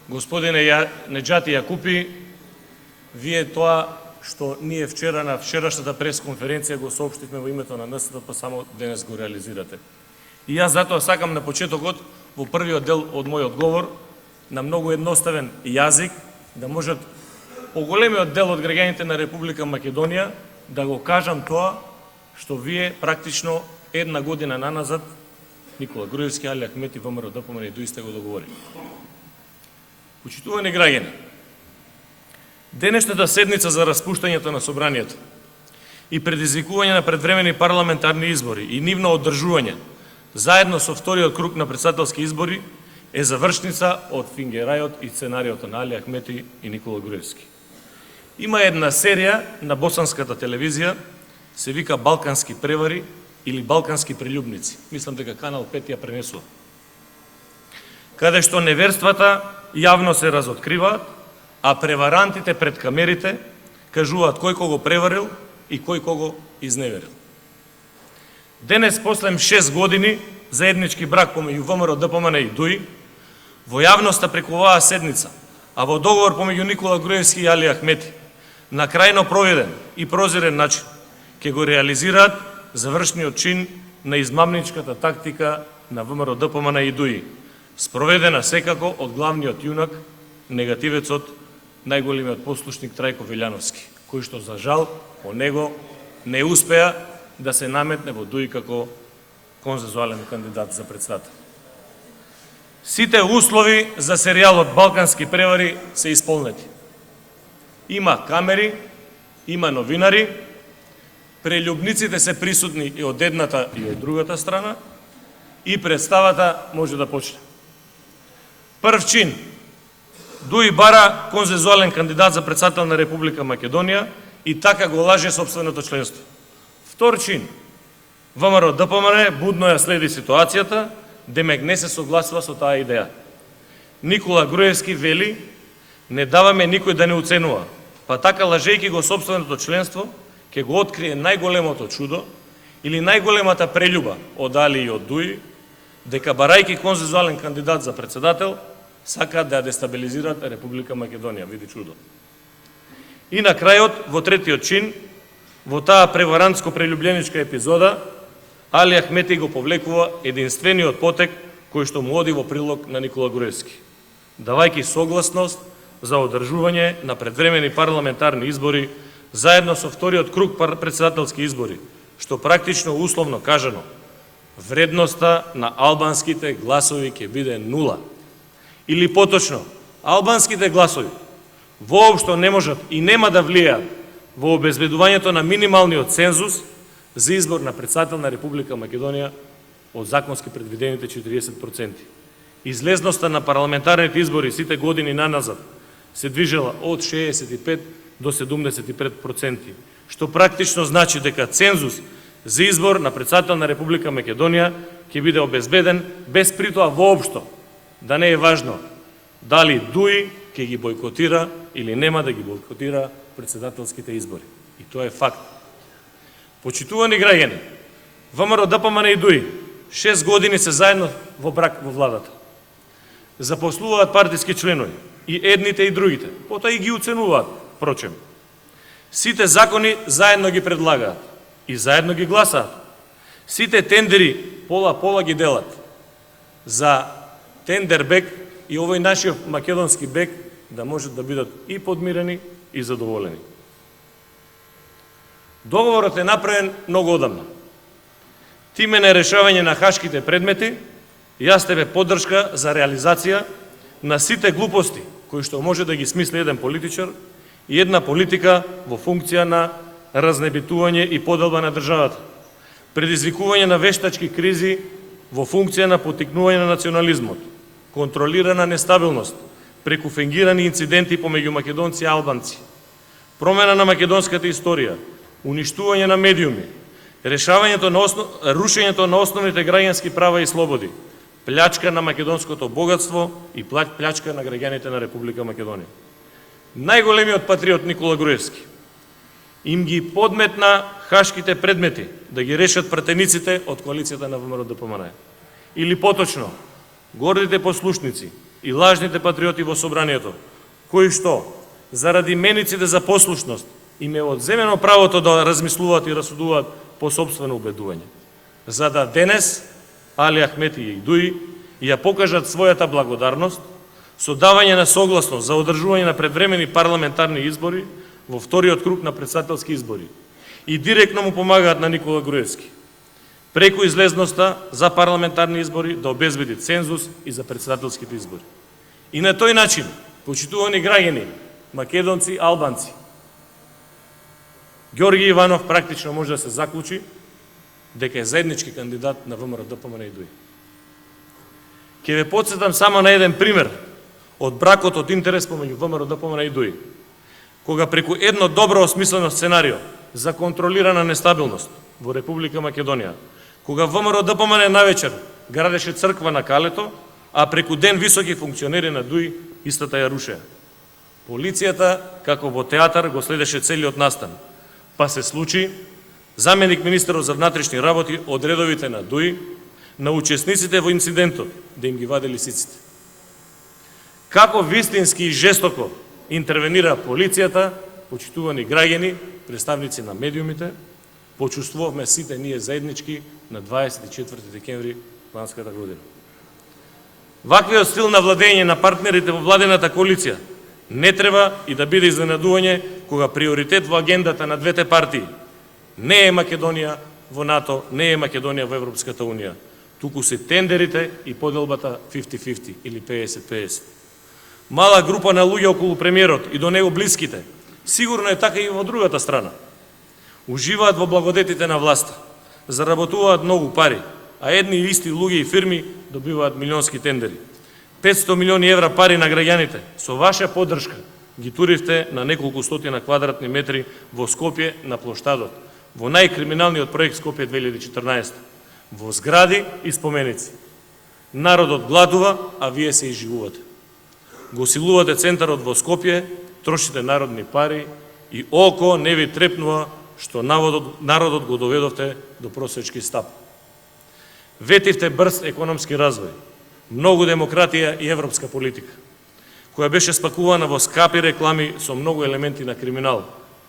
Господине Неджати Јакупи, вие тоа што ние вчера на вчерашната пресконференција го соопштивме во името на НСДП, само денес го реализирате. И јас затоа сакам на почетокот, во првиот дел од мојот говор, на многу едноставен јазик, да можат поголемиот дел од граѓаните на Република Македонија да го кажам тоа што вие практично една година наназад Никола Груевски, Али Ахмети, ВМРО ДПМНЕ и ДУИ сте го договорили. Почитувани граѓани, денешната седница за распуштањето на собранието и предизвикување на предвремени парламентарни избори и нивно одржување, заедно со вториот круг на претседателски избори, е завршница од фингерајот и сценариото на Али Ахмети и Никола Груевски. Има една серија на босанската телевизија, се вика Балкански превари или Балкански прелюбници. Мислам дека Канал 5 ја пренесува. Каде што неверствата јавно се разоткриваат, а преварантите пред камерите кажуваат кој кого преварил и кој кого изневерил. Денес, после 6 години заеднички брак помеѓу ВМРО ДПМНЕ и ДУИ, во јавноста преку оваа седница, а во договор помеѓу Никола Груевски и Али Ахмети, на крајно проведен и прозирен начин, ќе го реализираат завршниот чин на измамничката тактика на ВМРО ДПМНЕ и ДУИ, спроведена секако од главниот јунак, негативецот, најголемиот послушник Трајко Велјановски, кој што за жал по него не успеа да се наметне во ДУИ како консензуален кандидат за председател. Сите услови за серијалот Балкански превари се исполнети. Има камери, има новинари, прелюбниците се присутни и од едната и од другата страна и представата може да почне. Прв чин, ДУИ бара консензуален кандидат за председател на Република Македонија и така го лаже сопственото членство. Втор чин, ВМРО ДПМНЕ будно ја следи ситуацијата, демек не се согласува со таа идеја. Никола Груевски вели, не даваме никој да не уценува, па така лажејќи го сопственото членство, ќе го открие најголемото чудо или најголемата прелюба од Али и од ДУИ, дека барајќи консензуален кандидат за председател, сакаат да ја дестабилизираат Република Македонија, види чудо. И на крајот, во третиот чин, во таа преварантско-прелюбленичка епизода, Али Ахмети го повлекува единствениот потек кој што му оди во прилог на Никола Груевски, давајќи согласност за одржување на предвремени парламентарни избори заедно со вториот круг председателски избори, што практично условно кажано, вредноста на албанските гласови ќе биде нула. Или поточно, албанските гласови воопшто не можат и нема да влијаат во обезбедувањето на минималниот цензус за избор на председател на Република Македонија од законски предвидените 40%. Излезноста на парламентарните избори сите години наназад се движела од 65 до 75%, што практично значи дека цензус за избор на председател на Република Македонија ќе биде обезбеден без притоа воопшто да не е важно дали ДУИ ќе ги бойкотира или нема да ги бойкотира председателските избори. И тоа е факт. Почитувани граѓани, ВМРО ДПМНЕ и ДУИ 6 години се заедно во брак во владата. Запослуваат партиски членови, и едните и другите, потоа и ги уценуваат, прочем. Сите закони заедно ги предлагаат и заедно ги гласаат. Сите тендери пола-пола ги делат. За тендер бек и овој нашиот македонски бек да можат да бидат и подмирени и задоволени. Договорот е направен многу одамна. Тиме на решавање на хашките предмети, јас тебе поддршка за реализација на сите глупости кои што може да ги смисли еден политичар и една политика во функција на разнебитување и поделба на државата, предизвикување на вештачки кризи во функција на поттикнување на национализмот, контролирана нестабилност преку фингирани инциденти помеѓу македонци и албанци, промена на македонската историја, уништување на медиуми, рушењето на основните граѓански права и слободи, плячка на македонското богатство и плячка на граѓаните на Република Македонија. Најголемиот патриот Никола Груевски им ги подметна хашките предмети да ги решат пратениците од коалицијата на ВМРО ДПМНЕ. Или поточно, гордите послушници и лажните патриоти во собранието, кои што, заради мениците за послушност, им е одземено правото да размислуваат и расудуваат по собствено убедување, за да денес Али Ахмети и Дуи ја покажат својата благодарност со давање на согласност за одржување на предвремени парламентарни избори во вториот круг на претседателски избори и директно му помагаат на Никола Груевски преку излезноста за парламентарни избори да обезбеди цензус и за претседателските избори. И на тој начин, почитувани граѓани, македонци, албанци, Ѓорги Иванов практично може да се заклучи дека е заеднички кандидат на ВМРО ДПМН и ДУИ. Ќе ве потсетам само на еден пример од бракот од интерес помеѓу ВМРО ДПМН и ДУИ, кога преку едно добро осмислено сценарио за контролирана нестабилност во Република Македонија, кога ВМРО ДПМН навечер градеше црква на Калето, а преку ден високи функционери на ДУИ истата ја рушеа. Полицијата, како во театар, го следеше целиот настан, па се случи заменик министерот за внатрешни работи од редовите на ДУИ на учесниците во инцидентот да им ги вади лисиците. Како вистински и жестоко интервенира полицијата, почитувани граѓани, представници на медиумите, почувствувавме сите ние заеднички на 24 декември ланската година. Ваквиот стил на владење на партнерите во владената коалиција не треба и да биде изненадување кога приоритет во агендата на двете партии не е Македонија во НАТО, не е Македонија во Европската Унија, туку се тендерите и поделбата 50-50 или 50-50. Мала група на луѓе околу премиерот и до него блиските, сигурно е така и во другата страна, уживаат во благодетите на власта, заработуваат многу пари, а едни и исти луѓе и фирми добиваат милионски тендери. 500 милиони евра пари на граѓаните, со ваша поддршка, ги туривте на неколку стотина квадратни метри во Скопје на плоштадот, во најкриминалниот проект Скопје 2014, во згради и споменици. Народот гладува, а вие се изживувате. Го силувате центарот во Скопје, трошите народни пари и око не ви трепнува што народот го доведовте до просечки стап. Ветивте брз економски развој, многу демократија и европска политика, која беше спакувана во скапи реклами со многу елементи на криминал.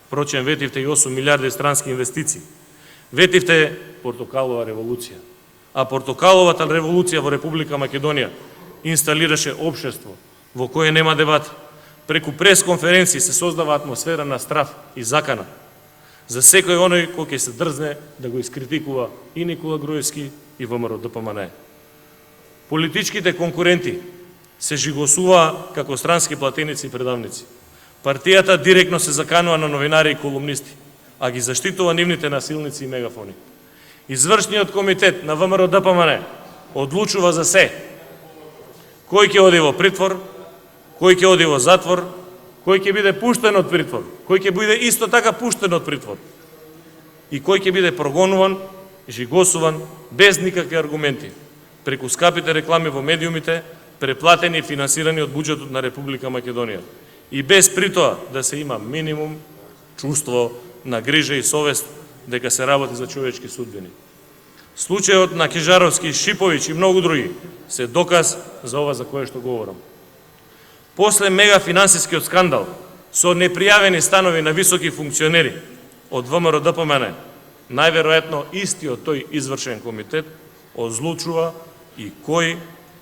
Впрочем, ветивте и 8 милиарди странски инвестиции. Ветивте портокалова револуција. А портокаловата револуција во Република Македонија инсталираше општество во кое нема дебат. Преку пресконференции се создава атмосфера на страв и закана за секој оној кој ќе се дрзне да го искритикува и Никола Груевски и ВМРО ДПМН. Политичките конкуренти се жигосуваа како странски платеници и предавници. Партијата директно се заканува на новинари и колумнисти, а ги заштитува нивните насилници и мегафони. Извршниот комитет на ВМРО ДПМН одлучува за се. Кој ќе оди во притвор, кој ќе оди во затвор, кој ќе биде пуштен од притвор, кој ќе биде исто така пуштен од притвор и кој ќе биде прогонуван, жигосуван без никакви аргументи преку скапите реклами во медиумите, преплатени и финансирани од буџетот на Република Македонија и без притоа да се има минимум чувство на грижа и совест дека се работи за човечки судбини. Случајот на Кежаровски, Шиповиќ и многу други се доказ за ова за кое што говорам. После мега финансискиот скандал со непријавени станови на високи функционери од ВМРО ДПМН, најверојатно истиот тој извршен комитет одлучува и кој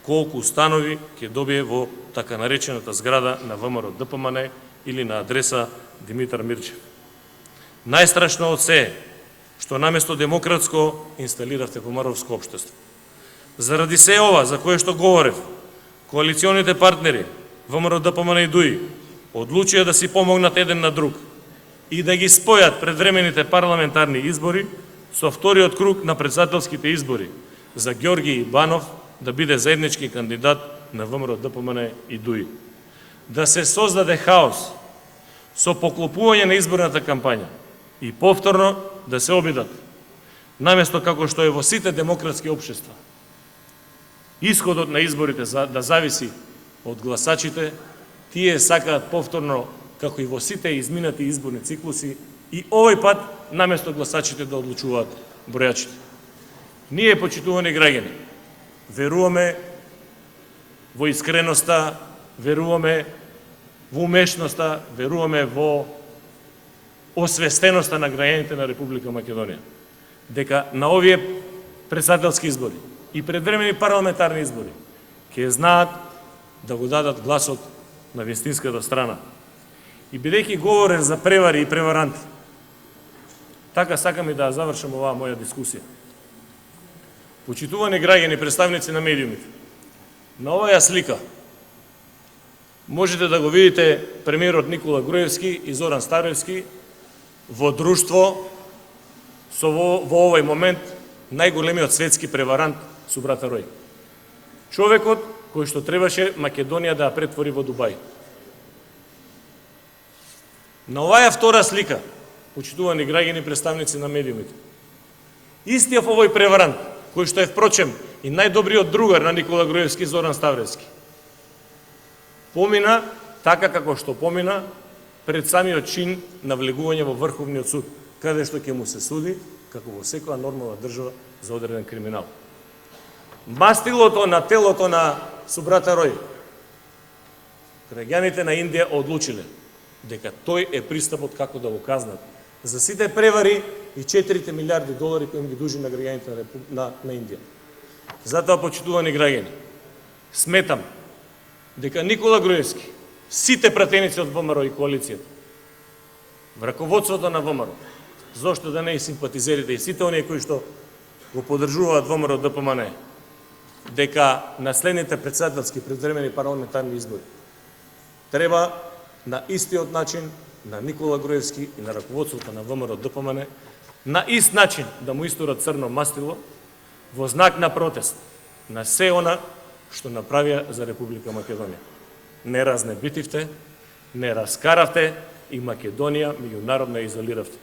колку станови ќе добие во така наречената зграда на ВМРО ДПМН или на адреса Димитар Мирчев. Најстрашно од се е што наместо демократско инсталиравте помаровско општество. Заради се ова за кое што говорев, коалиционите партнери ВМРО ДПМН и ДУИ одлучија да си помогнат еден на друг и да ги спојат предвремените парламентарни избори со вториот круг на претседателските избори за Ѓорги Иванов да биде заеднички кандидат на ВМРО ДПМН и ДУИ. Да се создаде хаос со поклопување на изборната кампања и повторно да се обидат, наместо како што е во сите демократски општества. Исходот на изборите да зависи од гласачите, тие сакаат повторно, како и во сите изминати изборни циклуси, и овој пат, наместо гласачите да одлучуваат бројачите. Ние, почитувани граѓани, веруваме во искреноста, веруваме во умешноста, веруваме во освестеноста на граѓаните на Република Македонија. Дека на овие претседателски избори и предвремени парламентарни избори ќе знаат да го дадат гласот на вистинската страна. И бидејќи говорен за превари и преваранти, така сакам и да завршам оваа моја дискусија. Почитувани граѓани, представници на медиумите, на оваа слика можете да го видите премиерот Никола Груевски и Зоран Старевски во друштво со во овој момент најголемиот светски преварант Субрата Рој. Човекот кој што требаше Македонија да ја претвори во Дубај. На оваа втора слика, почитувани граѓани, представници на медиумите, истиот овој преварант, кој што е впрочем и најдобриот другар на Никола Груевски, Зоран Ставревски, помина така како што помина пред самиот чин на влегување во Врховниот суд, каде што ќе му се суди, како во секоја нормална држава, за одреден криминал. Мастилото на телото на Субрата Рој, граѓаните на Индија одлучиле дека тој е пристапот како да го казнат за сите превари и 4 милиарди долари кои им ги дужи на граѓаните на Индија. Затоа, почитувани граѓани, сметам дека Никола Груевски, сите пратеници од ВМРО и коалицијата, раководството на ВМРО, зошто да не и симпатизерите и сите оние кои што го поддржуваат ВМРО ДПМН, дека на следните претседателски предвремени парламентарни избори треба на истиот начин на Никола Груевски и на раководството на ВМРО ДПМН на ист начин да му истурат црно мастило во знак на протест на се она што направија за Република Македонија. Не разнебитивте, не раскаравте и Македонија меѓународно ја изолиравте.